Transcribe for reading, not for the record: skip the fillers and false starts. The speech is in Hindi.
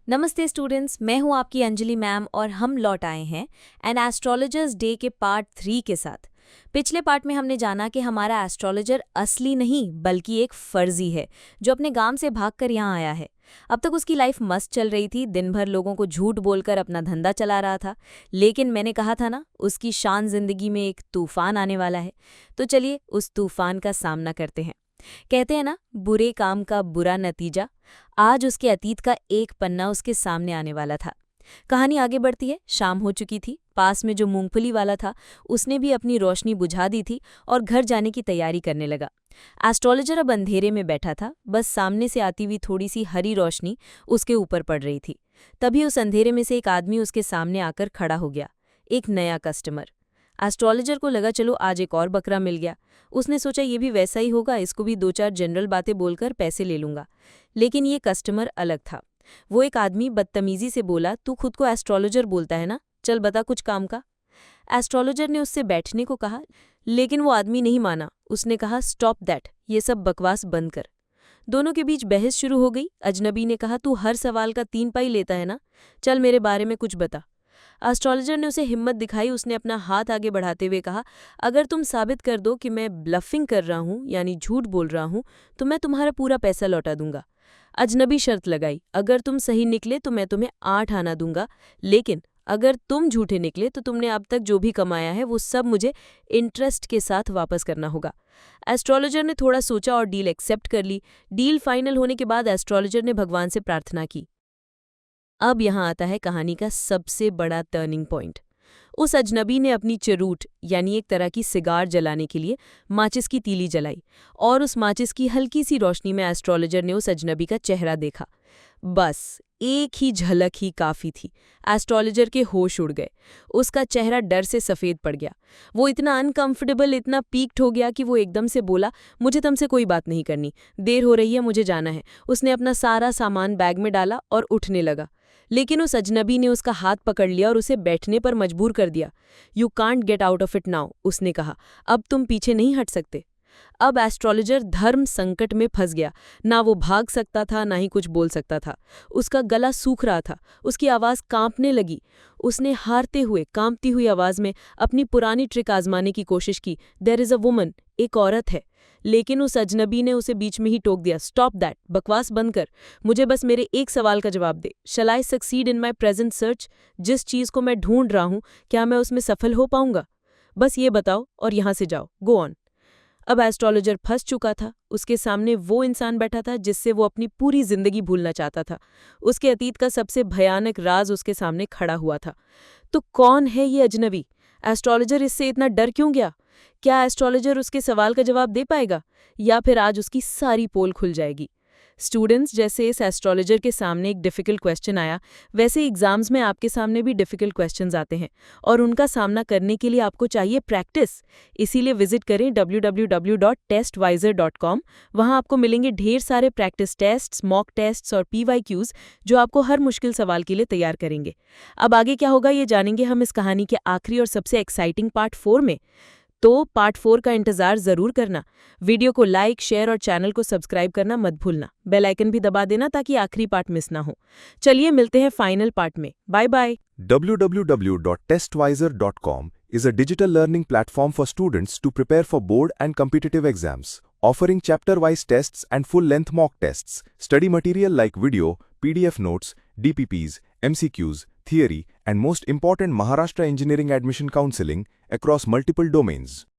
नमस्ते स्टूडेंट्स, मैं हूं आपकी अंजलि मैम और हम लौट आए हैं एन एस्ट्रोलॉजर्स डे के पार्ट 3 के साथ। पिछले पार्ट में हमने जाना कि हमारा एस्ट्रोलॉजर असली नहीं बल्कि एक फर्जी है जो अपने गांव से भागकर यहाँ आया है। अब तक उसकी लाइफ मस्त चल रही थी, दिन भर लोगों को झूठ बोलकर अपना धंधा चला रहा था। लेकिन मैंने कहा था ना, उसकी शान जिंदगी में एक तूफान आने वाला है। तो चलिए उस तूफान का सामना करते हैं। कहते हैं ना, बुरे काम का बुरा नतीजा। आज उसके अतीत का एक पन्ना उसके सामने आने वाला था। कहानी आगे बढ़ती है। शाम हो चुकी थी। पास में जो मूंगफली वाला था उसने भी अपनी रोशनी बुझा दी थी और घर जाने की तैयारी करने लगा। एस्ट्रोलॉजर अब अंधेरे में बैठा था, बस सामने से आती हुई थोड़ी सी हरी रोशनी उसके ऊपर पड़ रही थी। तभी उस अंधेरे में से एक आदमी उसके सामने आकर खड़ा हो गया, एक नया कस्टमर। एस्ट्रोलॉजर को लगा चलो आज एक और बकरा मिल गया। उसने सोचा ये भी वैसा ही होगा, इसको भी दो चार जनरल बातें बोलकर पैसे ले लूंगा। लेकिन ये कस्टमर अलग था। वो एक आदमी बदतमीजी से बोला, तू खुद को एस्ट्रोलॉजर बोलता है ना, चल बता कुछ काम का। एस्ट्रोलॉजर ने उससे बैठने को कहा, लेकिन वो आदमी नहीं माना। उसने कहा, स्टॉप दैट, ये सब बकवास बंद कर। दोनों के बीच बहस शुरू हो गई। अजनबी ने कहा, तू हर सवाल का 3 पाई लेता है ना, चल मेरे बारे में कुछ बता। एस्ट्रोलॉजर ने उसे हिम्मत दिखाई। उसने अपना हाथ आगे बढ़ाते हुए कहा, अगर तुम साबित कर दो कि मैं ब्लफिंग कर रहा हूं यानी झूठ बोल रहा हूं तो मैं तुम्हारा पूरा पैसा लौटा दूंगा। अजनबी शर्त लगाई, अगर तुम सही निकले तो मैं तुम्हें 8 आना दूंगा, लेकिन अगर तुम झूठे निकले तो तुमने अब तक जो भी कमाया है वो सब मुझे इंटरेस्ट के साथ वापस करना होगा। एस्ट्रोलॉजर ने थोड़ा सोचा और डील एक्सेप्ट कर ली। डील फाइनल होने के बाद एस्ट्रोलॉजर ने भगवान से प्रार्थना की। अब यहाँ आता है कहानी का सबसे बड़ा टर्निंग पॉइंट। उस अजनबी ने अपनी चरूट यानी एक तरह की सिगार जलाने के लिए माचिस की तीली जलाई और उस माचिस की हल्की सी रोशनी में एस्ट्रोलॉजर ने उस अजनबी का चेहरा देखा। बस एक ही झलक ही काफी थी। एस्ट्रोलॉजर के होश उड़ गए। उसका चेहरा डर से सफेद पड़ गया। वो इतना अनकंफर्टेबल, इतना पीक्ड हो गया कि वो एकदम से बोला, मुझे तुमसे कोई बात नहीं करनी, देर हो रही है, मुझे जाना है। उसने अपना सारा सामान बैग में डाला और उठने लगा। लेकिन उस अजनबी ने उसका हाथ पकड़ लिया और उसे बैठने पर मजबूर कर दिया। You can't get out of it now, उसने कहा, अब तुम पीछे नहीं हट सकते। अब एस्ट्रोलॉजर धर्म संकट में फंस गया। ना वो भाग सकता था, ना ही कुछ बोल सकता था। उसका गला सूख रहा था, उसकी आवाज़ कांपने लगी। उसने हारते हुए, कांपती हुई आवाज़ में अपनी पुरानी ट्रिक आजमाने की कोशिश की, देयर इज़ अ वुमन, एक औरत है। लेकिन उस अजनबी ने उसे बीच में ही टोक दिया, स्टॉप दैट, बकवास बंद कर। मुझे बस मेरे एक सवाल का जवाब दे, shall I succeed in my present search? जिस चीज़ को मैं ढूंढ रहा हूँ, क्या मैं उसमें सफल हो पाऊंगा? बस ये बताओ और यहाँ से जाओ, गो ऑन। अब एस्ट्रोलॉजर फंस चुका था। उसके सामने वो इंसान बैठा था जिससे वो अपनी पूरी जिंदगी भूलना चाहता था। उसके अतीत का सबसे भयानक राज उसके सामने खड़ा हुआ था। तो कौन है ये अजनबी? एस्ट्रोलॉजर इससे इतना डर क्यों गया? क्या एस्ट्रोलॉजर उसके सवाल का जवाब दे पाएगा, या फिर आज उसकी सारी पोल खुल जाएगी? स्टूडेंट्स, जैसे इस एस्ट्रोलॉजर के सामने एक डिफ़िकल्ट क्वेश्चन आया, वैसे एग्जाम्स में आपके सामने भी डिफ़िकल्ट क्वेश्चंस आते हैं और उनका सामना करने के लिए आपको चाहिए प्रैक्टिस। इसीलिए विजिट करें www.testwiser.com। वहाँ आपको मिलेंगे ढेर सारे प्रैक्टिस टेस्ट्स, मॉक टेस्ट्स और PYQs जो आपको हर मुश्किल सवाल के लिए तैयार करेंगे। अब आगे क्या होगा ये जानेंगे हम इस कहानी के आखिरी और सबसे एक्साइटिंग पार्ट 4 में। तो पार्ट 4 का इंतजार जरूर करना। वीडियो को लाइक, शेयर और चैनल को सब्सक्राइब करना मत भूलना। बेल आइकन भी दबा देना ताकि आखिरी पार्ट मिस ना हो। चलिए मिलते हैं फाइनल पार्ट में। Bye bye. www.testwiser.com is a digital learning platform for students to prepare for board and competitive exams, offering chapter-wise tests and full-length mock tests, study material like video, PDF notes, DPPs, MCQs, theory, and most important Maharashtra Engineering Admission Counseling across multiple domains.